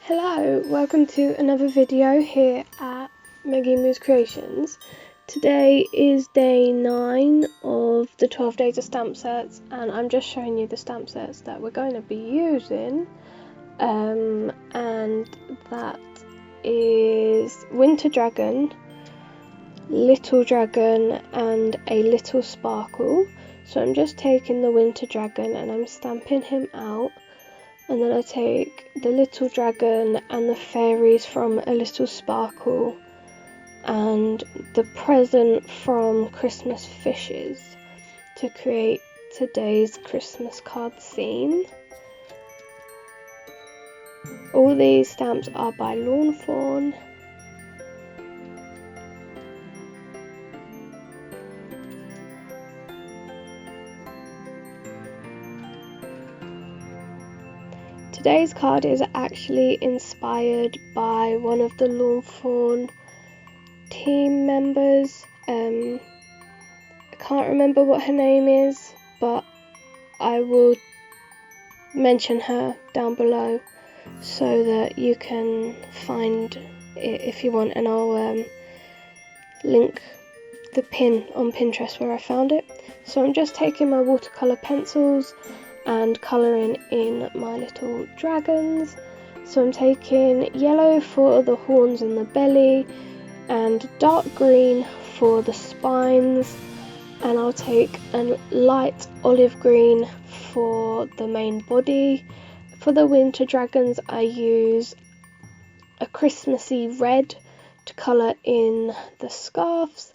Hello, welcome to another video here at Meggie Moos Creations. Today is day 9 of the 12 days of stamp sets, and I'm just showing you the stamp sets that we're going to be using. And that is Winter Dragon, Little Dragon and a Little Sparkle. So I'm just taking the Winter Dragon and I'm stamping him out. And then I take the Little Dragon and the fairies from A Little Sparkle and the present from Christmas Fishes to create today's Christmas card scene. All these stamps are by Lawn Fawns. Today's card is actually inspired by one of the Lawn Fawn team members. I can't remember what her name is, but I will mention her down below so that you can find it if you want, and I'll link the pin on Pinterest where I found it. So I'm just taking my watercolour pencils and colouring in my little dragons. So I'm taking yellow for the horns and the belly and dark green for the spines, and I'll take a light olive green for the main body. For the winter dragons I use a Christmassy red to colour in the scarves,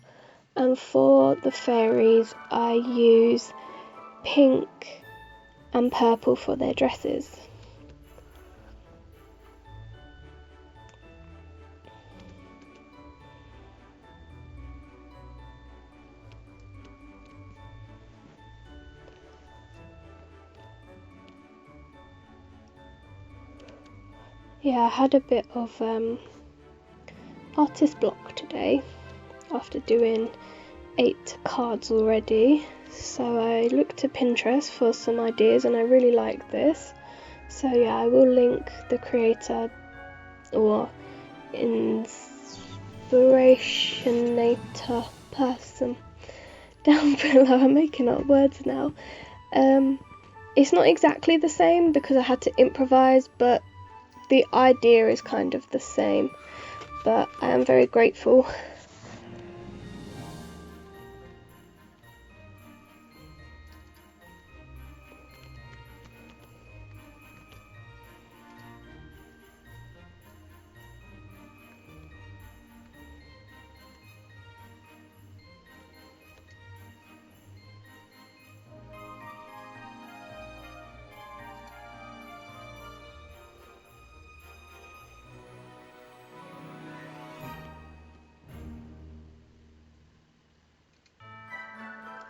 and for the fairies I use pink and purple for their dresses. Yeah, I had a bit of artist block today after doing 8 cards already. So I looked to Pinterest for some ideas and I really like this. So yeah, I will link the creator or inspirationator person down below. I'm making up words now. It's not exactly the same because I had to improvise, but the idea is kind of the same. But I am very grateful.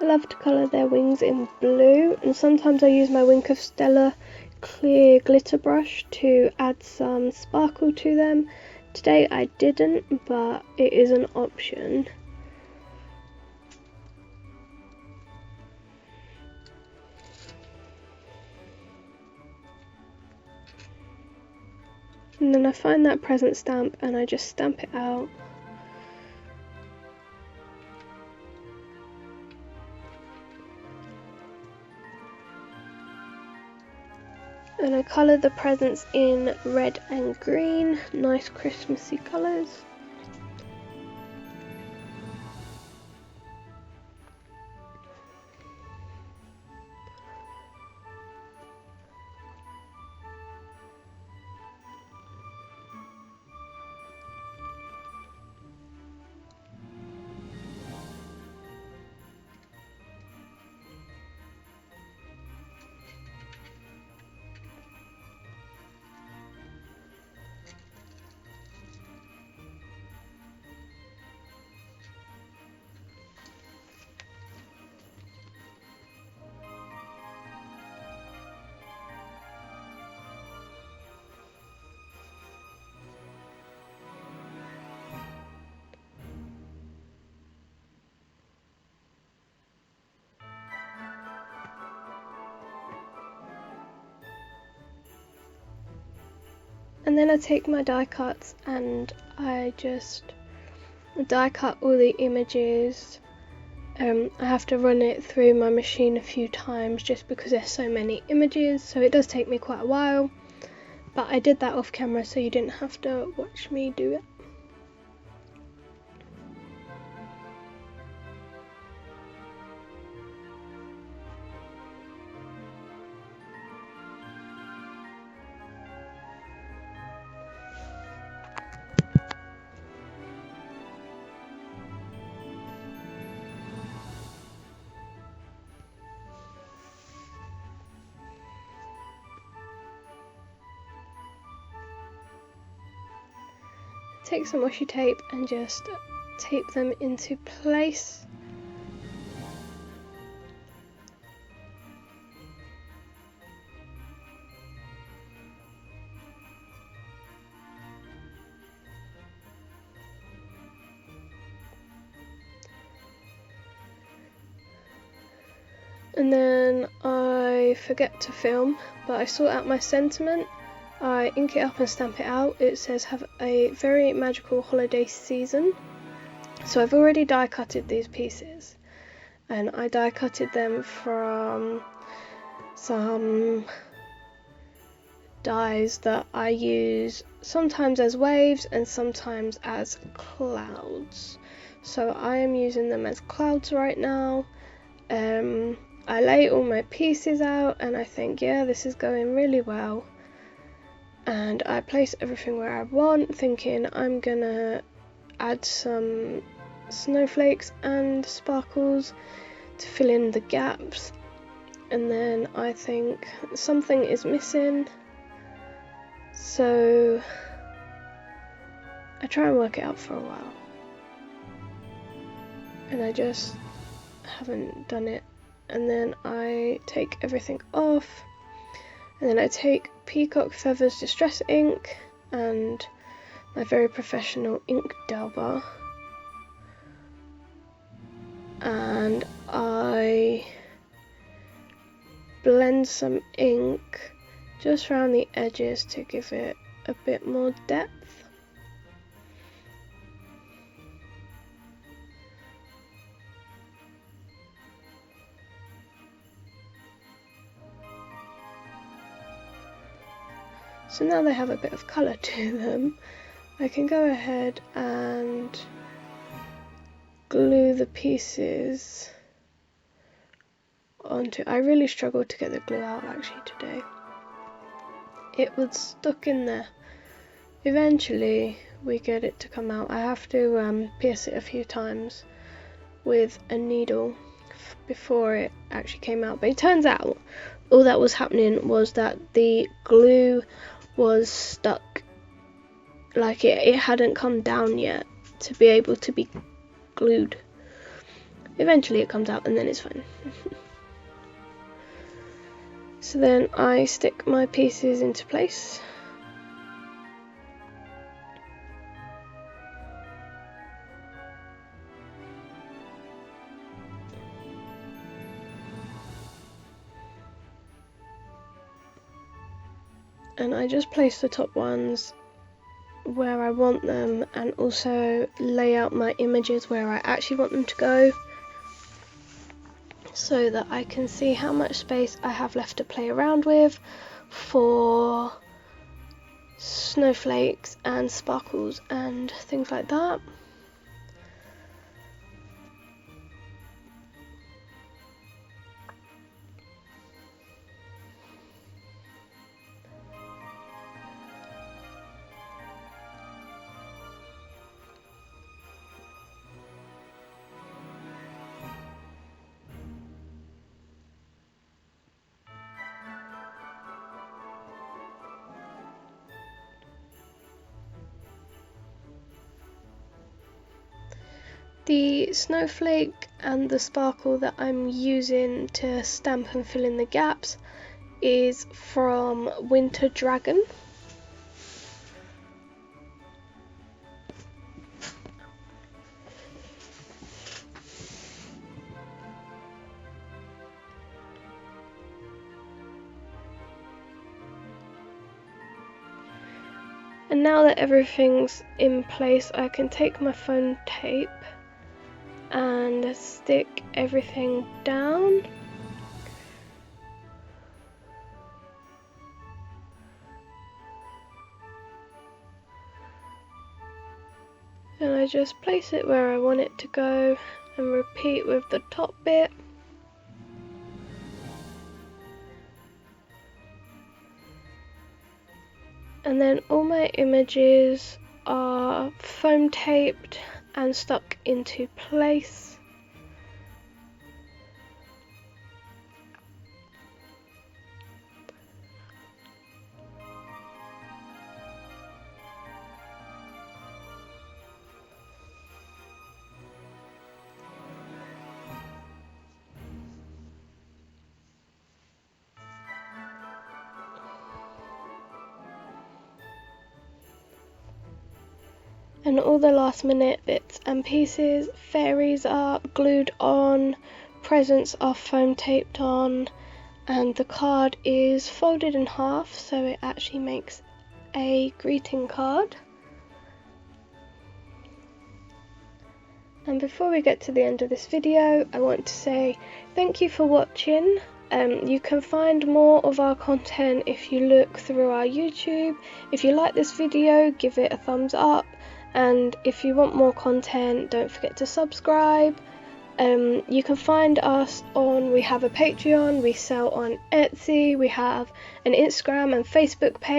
I love to colour their wings in blue, and sometimes I use my Wink of Stella clear glitter brush to add some sparkle to them. Today I didn't, but it is an option. And then I find that present stamp and I just stamp it out. And I colour the presents in red and green, nice Christmassy colours. And then I take my die cuts and I just die cut all the images. I have to run it through my machine a few times just because there's so many images, so it does take me quite a while, but I did that off camera so you didn't have to watch me do it. Take some washi tape and just tape them into place. And then I forget to film, but I sort out my sentiment. I ink it up and stamp it out. It says have a very magical holiday season. So I've already die cutted these pieces, and I die cutted them from some dies that I use sometimes as waves and sometimes as clouds. So I am using them as clouds right now. I lay all my pieces out and I think, yeah, this is going really well. And I place everything where I want, thinking I'm gonna add some snowflakes and sparkles to fill in the gaps. And then I think something is missing, so I try and work it out for a while. And I just haven't done it. And then I take everything off. And then I take Peacock Feathers Distress ink and my very professional ink dauber, and I blend some ink just around the edges to give it a bit more depth. So now they have a bit of colour to them. I can go ahead and glue the pieces onto. I really struggled to get the glue out actually today. It was stuck in there. Eventually we get it to come out. I have to pierce it a few times with a needle before it actually came out. But it turns out all that was happening was that the glue was stuck, like it hadn't come down yet to be able to be glued. Eventually it comes out and then it's fine. So then I stick my pieces into place. And I just place the top ones where I want them and also lay out my images where I actually want them to go, so that I can see how much space I have left to play around with for snowflakes and sparkles and things like that. The snowflake and the sparkle that I'm using to stamp and fill in the gaps is from Winter Dragon. And now that everything's in place, I can take my foam tape and stick everything down. And I just place it where I want it to go and repeat with the top bit. And then all my images are foam taped and stuck into place. And all the last minute bits and pieces, fairies are glued on, presents are foam taped on, and the card is folded in half so it actually makes a greeting card. And before we get to the end of this video, I want to say thank you for watching. You can find more of our content if you look through our YouTube. If you like this video, give it a thumbs up. And if you want more content, don't forget to subscribe. You can find us we have a Patreon, we sell on Etsy, we have an Instagram and Facebook page.